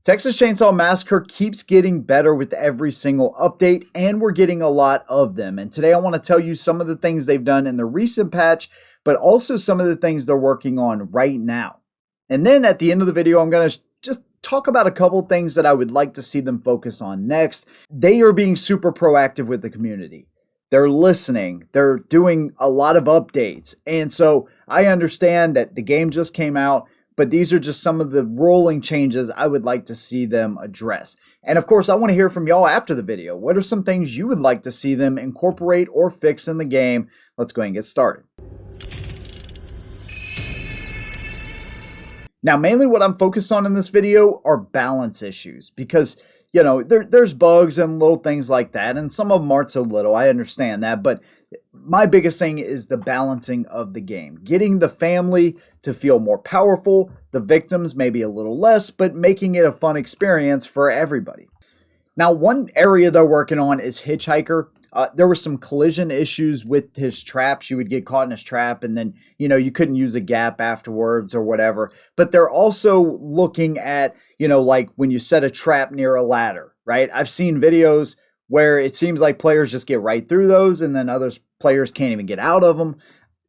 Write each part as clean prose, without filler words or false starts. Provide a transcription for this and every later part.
Texas Chainsaw Massacre keeps getting better with every single update, and we're getting a lot of them. And today I want to tell you some of the things they've done in the recent patch, but also some of the things they're working on right now. And then at the end of the video, I'm going to just talk about a couple things that I would like to see them focus on next. They are being super proactive with the community. They're listening. They're doing a lot of updates. And so I understand that the game just came out, but these are just some of the rolling changes I would like to see them address. And of course, I want to hear from y'all after the video. What are some things you would like to see them incorporate or fix in the game? Let's go ahead and get started. Now, mainly what I'm focused on in this video are balance issues because, you know, there's bugs and little things like that, and some of them aren't so little. I understand that, but my biggest thing is the balancing of the game. Getting the family to feel more powerful, the victims maybe a little less, but making it a fun experience for everybody. Now, one area they're working on is Hitchhiker. There were some collision issues with his traps. You would get caught in his trap and then, you know, you couldn't use a gap afterwards or whatever. But they're also looking at, you know, like when you set a trap near a ladder, right? I've seen videos where it seems like players just get right through those and then players can't even get out of them.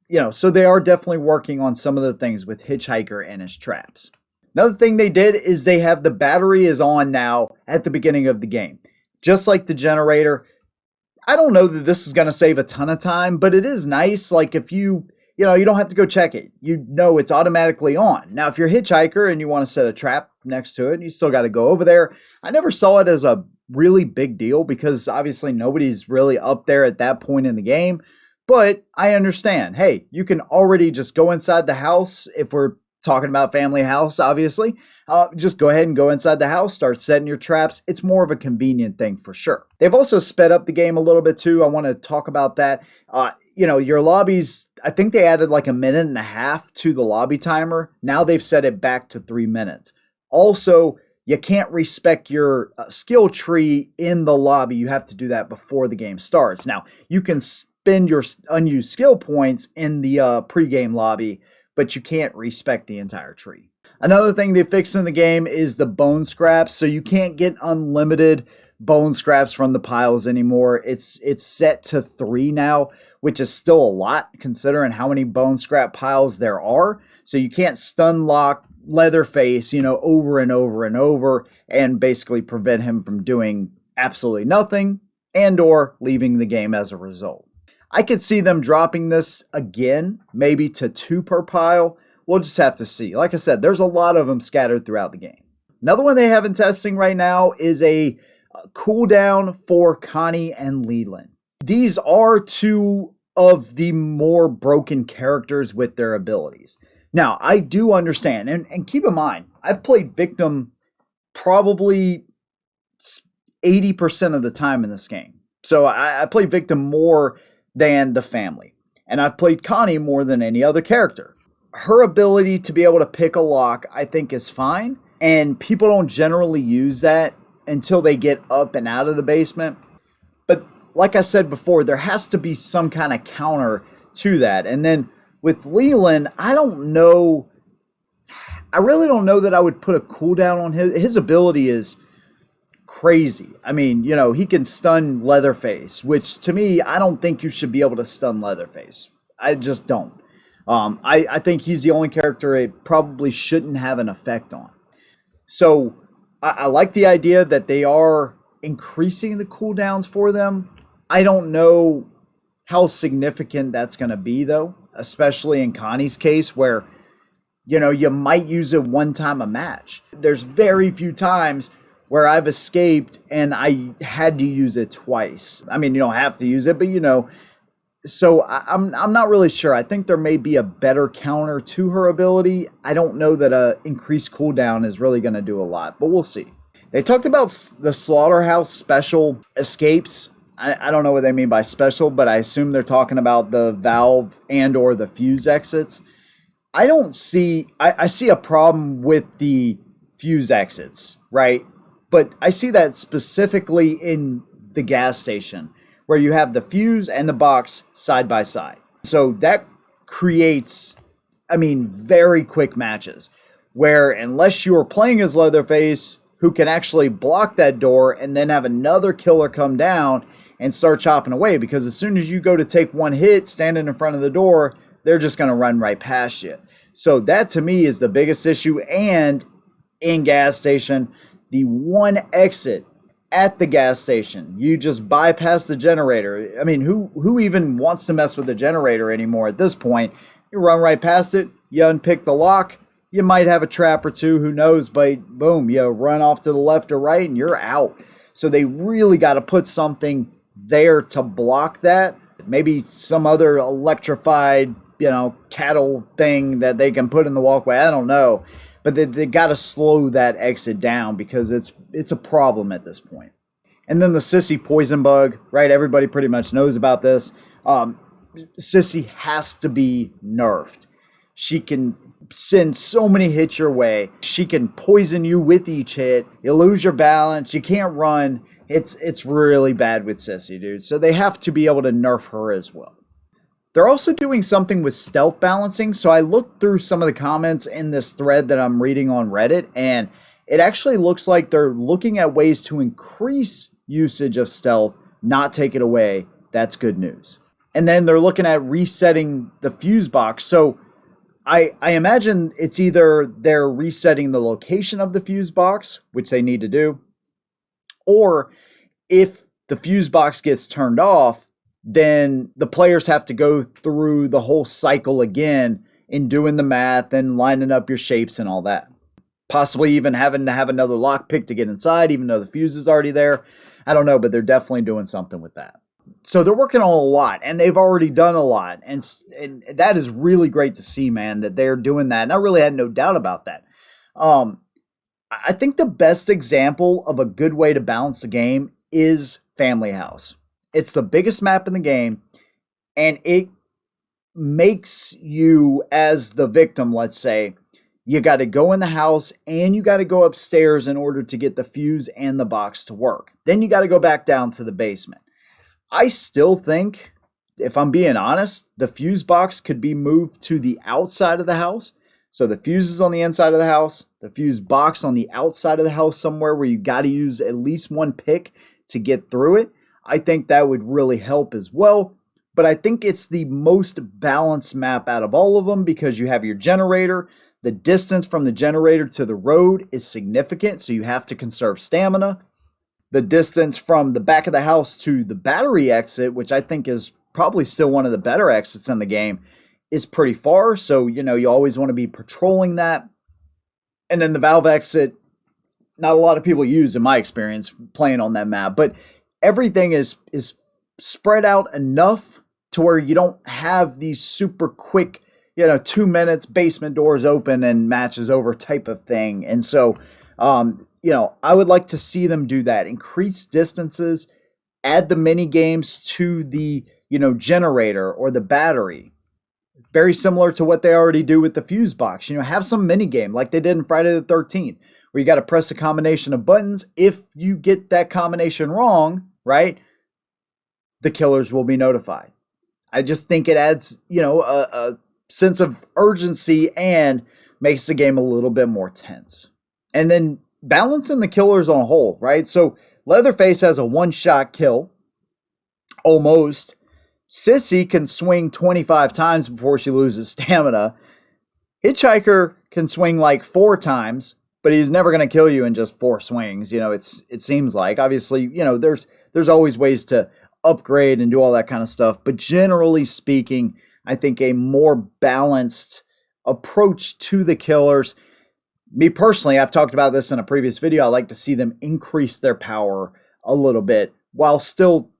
You know, so they are definitely working on some of the things with Hitchhiker and his traps. Another thing they did is they have the battery is on now at the beginning of the game. Just like the generator. I don't know that this is going to save a ton of time, but it is nice. Like if you don't have to go check it. You know it's automatically on. Now, if you're a Hitchhiker and you want to set a trap next to it, you still got to go over there. I never saw it as a really big deal because obviously nobody's really up there at that point in the game. But I understand. Hey, you can already just go inside the house if we're talking about family house, obviously. Just go ahead and go inside the house, start setting your traps. It's more of a convenient thing for sure. They've also sped up the game a little bit too. I want to talk about that. You know, your lobbies, I think they added like 1.5 minutes to the lobby timer. Now they've set it back to 3 minutes. Also, you can't respec your skill tree in the lobby. You have to do that before the game starts. Now, you can spend your unused skill points in the pregame lobby, but you can't respec the entire tree. Another thing they fixed in the game is the bone scraps. So you can't get unlimited bone scraps from the piles anymore. It's set to 3 now, which is still a lot considering how many bone scrap piles there are. So you can't stun lock Leatherface, you know, over and over and over and basically prevent him from doing absolutely nothing and or leaving the game as a result. I could see them dropping this again, maybe to 2 per pile. We'll just have to see. Like I said, there's a lot of them scattered throughout the game. Another one they have in testing right now is a cooldown for Connie and Leland. These are 2 of the more broken characters with their abilities. Now, I do understand, and keep in mind, I've played Victim probably 80% of the time in this game. So I play Victim more than the family. And I've played Connie more than any other character. Her ability to be able to pick a lock, I think, is fine. And people don't generally use that until they get up and out of the basement. But like I said before, there has to be some kind of counter to that. And then with Leland, I don't know. I really don't know that I would put a cooldown on his ability is crazy. I mean, you know, he can stun Leatherface, which to me, I don't think you should be able to stun Leatherface. I just don't. I think he's the only character it probably shouldn't have an effect on. So I like the idea that they are increasing the cooldowns for them. I don't know how significant that's going to be, though, especially in Connie's case where, you know, you might use it one time a match. There's very few times where I've escaped and I had to use it twice. I mean, you don't have to use it, but you know. So I'm not really sure. I think there may be a better counter to her ability. I don't know that a increased cooldown is really going to do a lot, but we'll see. They talked about the Slaughterhouse special escapes. I don't know what they mean by special, but I assume they're talking about the valve and or the fuse exits. I see a problem with the fuse exits, right? But I see that specifically in the gas station, where you have the fuse and the box side by side. So that creates, I mean, very quick matches where unless you're playing as Leatherface who can actually block that door and then have another killer come down and start chopping away, because as soon as you go to take one hit standing in front of the door, they're just going to run right past you. So that to me is the biggest issue. And in gas station, the one exit at the gas station, you just bypass the generator. I mean, who even wants to mess with the generator anymore at this point? You run right past it, you unpick the lock, you might have a trap or two, who knows, but boom, you run off to the left or right and you're out. So they really got to put something there to block that. Maybe some other electrified, cattle thing that they can put in the walkway. I don't know. But they got to slow that exit down, because it's a problem at this point. And then the Sissy poison bug, right? Everybody pretty much knows about this. Sissy has to be nerfed. She can send so many hits your way. She can poison you with each hit. You lose your balance. You can't run. It's really bad with Sissy, dude. So they have to be able to nerf her as well. They're also doing something with stealth balancing. So I looked through some of the comments in this thread that I'm reading on Reddit, and it actually looks like they're looking at ways to increase usage of stealth, not take it away. That's good news. And then they're looking at resetting the fuse box. So I imagine it's either they're resetting the location of the fuse box, which they need to do, or if the fuse box gets turned off, then the players have to go through the whole cycle again in doing the math and lining up your shapes and all that. Possibly even having to have another lockpick to get inside, even though the fuse is already there. I don't know, but they're definitely doing something with that. So they're working on a lot, and they've already done a lot. And that is really great to see, man, that they're doing that. And I really had no doubt about that. I think the best example of a good way to balance the game is Family House. It's the biggest map in the game, and it makes you, as the victim, let's say, you got to go in the house and you got to go upstairs in order to get the fuse and the box to work. Then you got to go back down to the basement. I still think, if I'm being honest, the fuse box could be moved to the outside of the house. So the fuse is on the inside of the house, the fuse box on the outside of the house somewhere where you got to use at least one pick to get through it. I think that would really help as well. But I think it's the most balanced map out of all of them, because you have your generator. The distance from the generator to the road is significant, so you have to conserve stamina. The distance from the back of the house to the battery exit, which I think is probably still one of the better exits in the game, is pretty far. So, you always want to be patrolling that. And then the valve exit, not a lot of people use, in my experience, playing on that map. But everything is spread out enough to where you don't have these super quick, 2 minutes, basement doors open and matches over type of thing. And so, I would like to see them do that. Increase distances, add the mini games to the, generator or the battery. Very similar to what they already do with the fuse box. Have some mini game like they did in Friday the 13th, where you got to press a combination of buttons. If you get that combination wrong, right, the killers will be notified. I just think it adds, a sense of urgency and makes the game a little bit more tense. And then balancing the killers on a whole, right? So Leatherface has a one-shot kill, almost. Sissy can swing 25 times before she loses stamina. Hitchhiker can swing like 4 times, but he's never going to kill you in just 4 swings. It seems like. Obviously, there's always ways to upgrade and do all that kind of stuff. But generally speaking, I think a more balanced approach to the killers. Me personally, I've talked about this in a previous video. I like to see them increase their power a little bit while still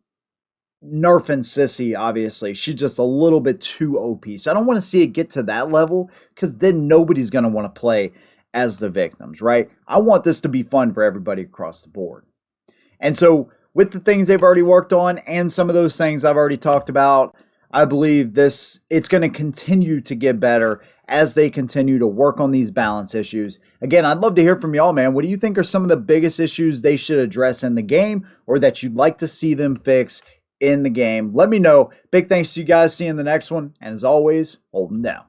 nerfing Sissy, obviously. She's just a little bit too OP. So I don't want to see it get to that level, because then nobody's going to want to play as the victims, right? I want this to be fun for everybody across the board. And so with the things they've already worked on and some of those things I've already talked about, I believe it's going to continue to get better as they continue to work on these balance issues. Again, I'd love to hear from y'all, man. What do you think are some of the biggest issues they should address in the game, or that you'd like to see them fix in the game? Let me know. Big thanks to you guys. See you in the next one. And as always, hold them down.